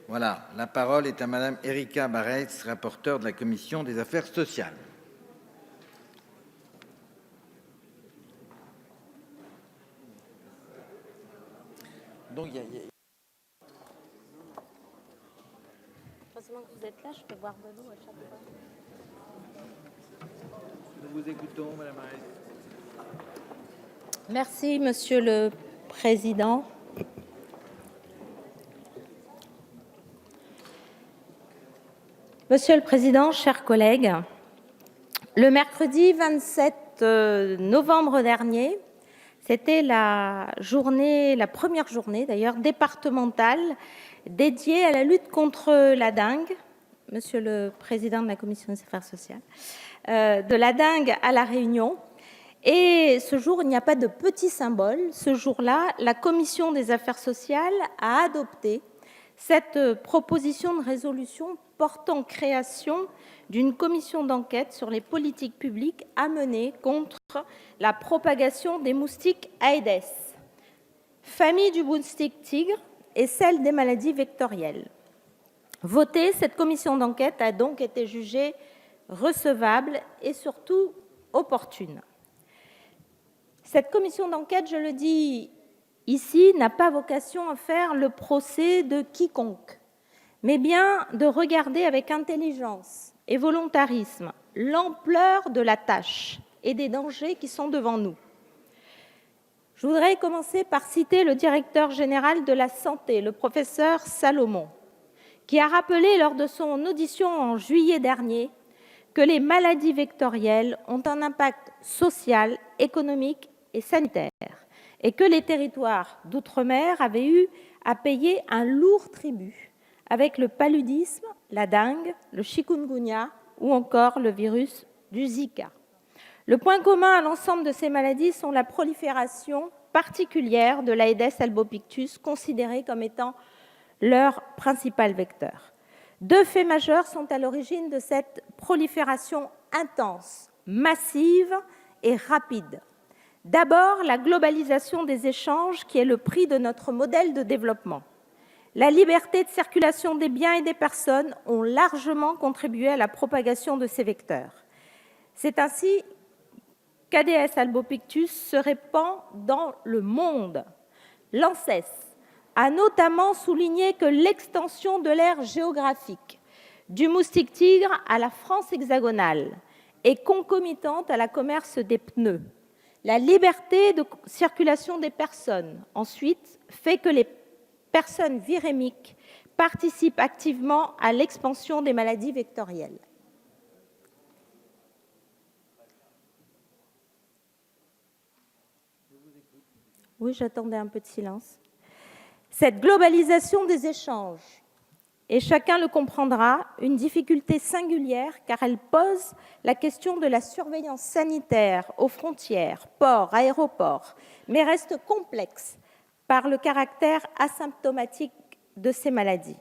Voilà, la parole est à Madame Erika Barretz, rapporteure de la Commission des Affaires sociales. Donc, Heureusement que vous êtes là, je peux boire de l'eau à chaque fois. Nous vous écoutons, Madame Barretz. Merci, Monsieur le Président. Monsieur le Président, chers collègues, le mercredi 27 novembre dernier, c'était la première journée d'ailleurs départementale dédiée à la lutte contre la dengue, Monsieur le Président de la Commission des Affaires sociales, de la dengue à La Réunion. Et ce jour, il n'y a pas de petit symbole. Ce jour-là, la Commission des Affaires sociales a adopté cette proposition de résolution portant création d'une commission d'enquête sur les politiques publiques à mener contre la propagation des moustiques Aedes, famille du moustique tigre et celle des maladies vectorielles. Votée, cette commission d'enquête a donc été jugée recevable et surtout opportune. Cette commission d'enquête, je le dis ici, n'a pas vocation à faire le procès de quiconque, mais bien de regarder avec intelligence et volontarisme l'ampleur de la tâche et des dangers qui sont devant nous. Je voudrais commencer par citer le directeur général de la santé, le professeur Salomon, qui a rappelé lors de son audition en juillet dernier que les maladies vectorielles ont un impact social, économique et sanitaire, et que les territoires d'outre-mer avaient eu à payer un lourd tribut avec le paludisme, la dengue, le chikungunya ou encore le virus du Zika. Le point commun à l'ensemble de ces maladies sont la prolifération particulière de l'Aedes albopictus, considérée comme étant leur principal vecteur. Deux faits majeurs sont à l'origine de cette prolifération intense, massive et rapide. D'abord, la globalisation des échanges qui est le prix de notre modèle de développement. La liberté de circulation des biens et des personnes ont largement contribué à la propagation de ces vecteurs. C'est ainsi qu'Aedes albopictus se répand dans le monde. L'ANSES a notamment souligné que l'extension de l'aire géographique du moustique tigre à la France hexagonale est concomitante à la commerce des pneus. La liberté de circulation des personnes, ensuite, fait que les personnes virémiques participent activement à l'expansion des maladies vectorielles. Oui, j'attendais un peu de silence. Cette globalisation des échanges est, chacun le comprendra, une difficulté singulière car elle pose la question de la surveillance sanitaire aux frontières, ports, aéroports, mais reste complexe par le caractère asymptomatique de ces maladies.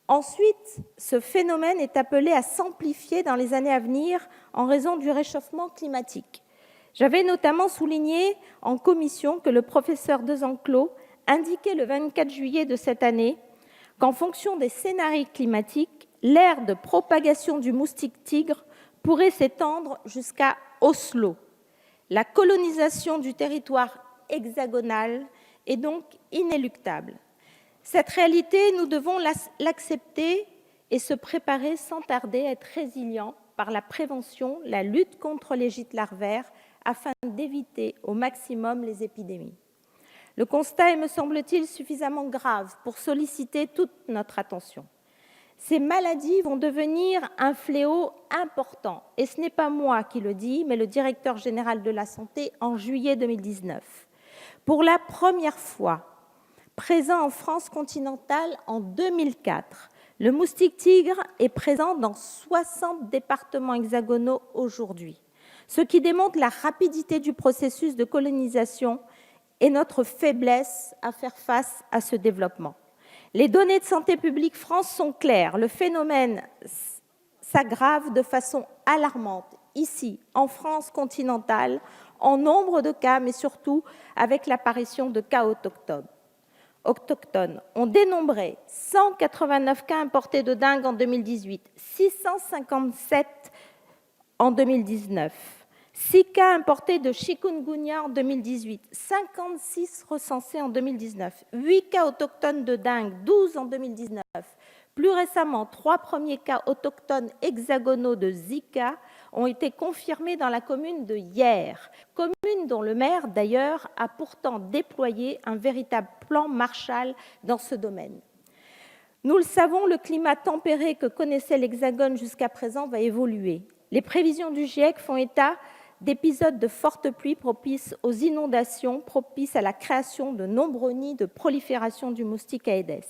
Ensuite, ce phénomène est appelé à s'amplifier dans les années à venir en raison du réchauffement climatique. J'avais notamment souligné en commission que le professeur Desenclos indiquait le 24 juillet de cette année qu'en fonction des scénarios climatiques, l'aire de propagation du moustique tigre pourrait s'étendre jusqu'à Oslo. La colonisation du territoire hexagonal est donc inéluctable. Cette réalité, nous devons l'accepter et se préparer sans tarder à être résilients par la prévention, la lutte contre les gîtes larvaires, afin d'éviter au maximum les épidémies. Le constat est, me semble-t-il, suffisamment grave pour solliciter toute notre attention. Ces maladies vont devenir un fléau important, et ce n'est pas moi qui le dis, mais le directeur général de la santé en juillet 2019. Pour la première fois, présent en France continentale en 2004, le moustique tigre est présent dans 60 départements hexagonaux aujourd'hui, ce qui démontre la rapidité du processus de colonisation et notre faiblesse à faire face à ce développement. Les données de Santé publique France sont claires. Le phénomène s'aggrave de façon alarmante ici, en France continentale, en nombre de cas, mais surtout avec l'apparition de cas autochtones. autochtones ont dénombré 189 cas importés de dengue en 2018, 657 en 2019, 6 cas importés de chikungunya en 2018, 56 recensés en 2019, 8 cas autochtones de dengue, 12 en 2019. Plus récemment, 3 premiers cas autochtones hexagonaux de Zika ont été confirmés dans la commune de Yerres, commune dont le maire, d'ailleurs, a pourtant déployé un véritable plan Marshall dans ce domaine. Nous le savons, le climat tempéré que connaissait l'Hexagone jusqu'à présent va évoluer. Les prévisions du GIEC font état d'épisodes de fortes pluies propices aux inondations, propices à la création de nombreux nids de prolifération du moustique Aedes.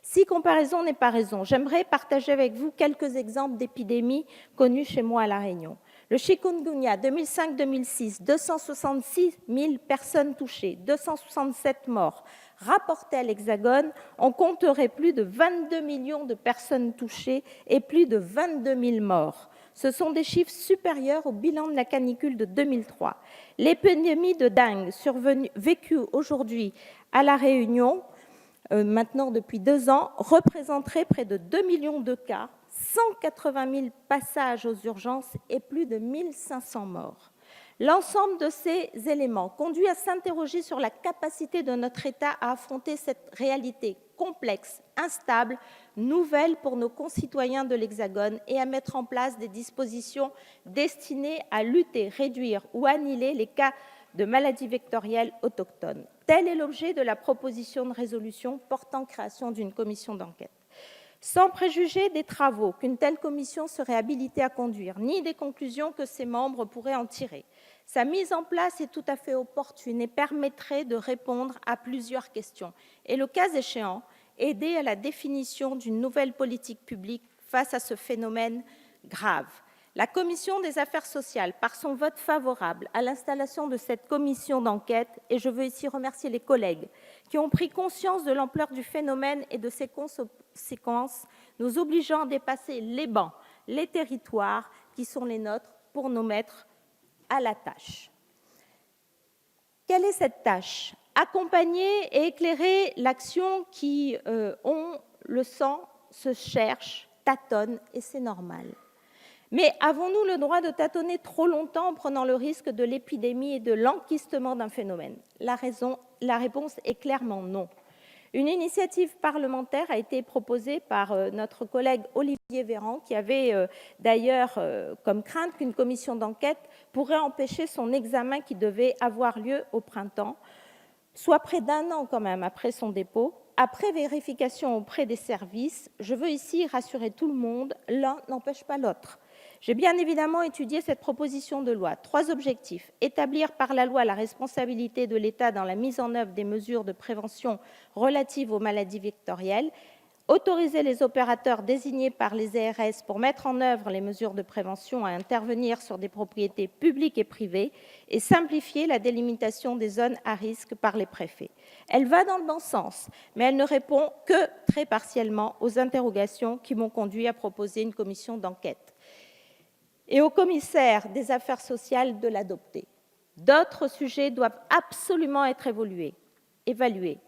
Si comparaison n'est pas raison, j'aimerais partager avec vous quelques exemples d'épidémies connues chez moi à La Réunion. Le chikungunya, 2005-2006, 266 000 personnes touchées, 267 morts. Rapporté à l'Hexagone, on compterait plus de 22 millions de personnes touchées et plus de 22 000 morts. Ce sont des chiffres supérieurs au bilan de la canicule de 2003. L'épidémie de dengue vécue aujourd'hui à La Réunion, maintenant depuis 2 ans, représenterait près de 2 millions de cas, 180 000 passages aux urgences et plus de 1 500 morts. L'ensemble de ces éléments conduit à s'interroger sur la capacité de notre État à affronter cette réalité complexe, instable, nouvelle pour nos concitoyens de l'Hexagone et à mettre en place des dispositions destinées à lutter, réduire ou annihiler les cas de maladies vectorielles autochtones. Tel est l'objet de la proposition de résolution portant création d'une commission d'enquête. Sans préjuger des travaux qu'une telle commission serait habilitée à conduire, ni des conclusions que ses membres pourraient en tirer, sa mise en place est tout à fait opportune et permettrait de répondre à plusieurs questions et, le cas échéant, aider à la définition d'une nouvelle politique publique face à ce phénomène grave. La Commission des affaires sociales, par son vote favorable à l'installation de cette commission d'enquête, et je veux ici remercier les collègues qui ont pris conscience de l'ampleur du phénomène et de ses conséquences, nous obligeant à dépasser les bancs, les territoires qui sont les nôtres pour nous mettre à la tâche. Quelle est cette tâche ? Accompagner et éclairer l'action qui, on le sent, se cherche, tâtonne, et c'est normal. Mais avons-nous le droit de tâtonner trop longtemps en prenant le risque de l'épidémie et de l'enquistement d'un phénomène ? La réponse est clairement non. Une initiative parlementaire a été proposée par notre collègue Olivier Véran, qui avait d'ailleurs comme crainte qu'une commission d'enquête pourrait empêcher son examen qui devait avoir lieu au printemps, soit près d'1 an quand même après son dépôt. Après vérification auprès des services, je veux ici rassurer tout le monde, l'un n'empêche pas l'autre. J'ai bien évidemment étudié cette proposition de loi. 3 objectifs. Établir par la loi la responsabilité de l'État dans la mise en œuvre des mesures de prévention relatives aux maladies vectorielles. Autoriser les opérateurs désignés par les ARS pour mettre en œuvre les mesures de prévention à intervenir sur des propriétés publiques et privées et simplifier la délimitation des zones à risque par les préfets. Elle va dans le bon sens, mais elle ne répond que très partiellement aux interrogations qui m'ont conduit à proposer une commission d'enquête et au commissaire des affaires sociales de l'adopter. D'autres sujets doivent absolument être évalués.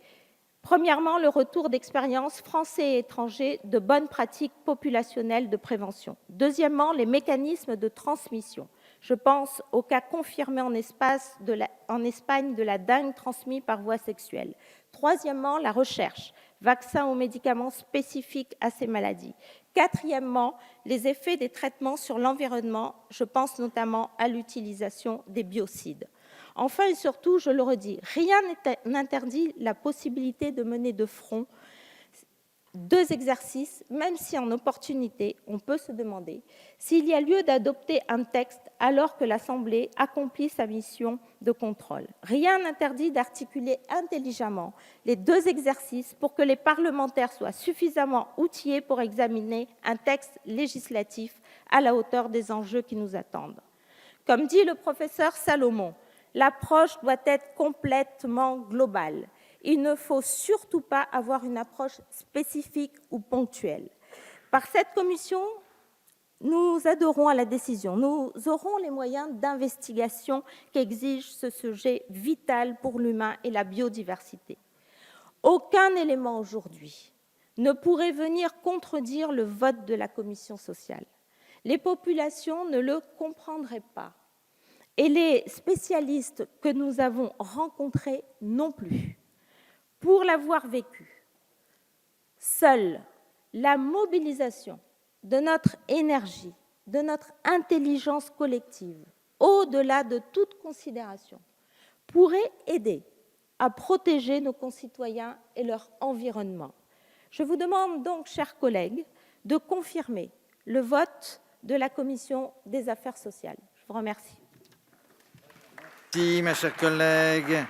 Premièrement, le retour d'expériences français et étrangers de bonnes pratiques populationnelles de prévention. Deuxièmement, les mécanismes de transmission. Je pense au cas confirmé en Espagne de la dengue transmise par voie sexuelle. Troisièmement, la recherche, vaccins ou médicaments spécifiques à ces maladies. Quatrièmement, les effets des traitements sur l'environnement. Je pense notamment à l'utilisation des biocides. Enfin et surtout, je le redis, rien n'interdit la possibilité de mener de front 2 exercices, même si en opportunité, on peut se demander s'il y a lieu d'adopter un texte alors que l'Assemblée accomplit sa mission de contrôle. Rien n'interdit d'articuler intelligemment les 2 exercices pour que les parlementaires soient suffisamment outillés pour examiner un texte législatif à la hauteur des enjeux qui nous attendent. Comme dit le professeur Salomon, l'approche doit être complètement globale. Il ne faut surtout pas avoir une approche spécifique ou ponctuelle. Par cette commission, nous adhérons à la décision. Nous aurons les moyens d'investigation qu'exige ce sujet vital pour l'humain et la biodiversité. Aucun élément aujourd'hui ne pourrait venir contredire le vote de la commission sociale. Les populations ne le comprendraient pas. Et les spécialistes que nous avons rencontrés non plus. Pour l'avoir vécu, seule la mobilisation de notre énergie, de notre intelligence collective, au-delà de toute considération, pourrait aider à protéger nos concitoyens et leur environnement. Je vous demande donc, chers collègues, de confirmer le vote de la Commission des affaires sociales. Je vous remercie. Merci, ma chère collègue.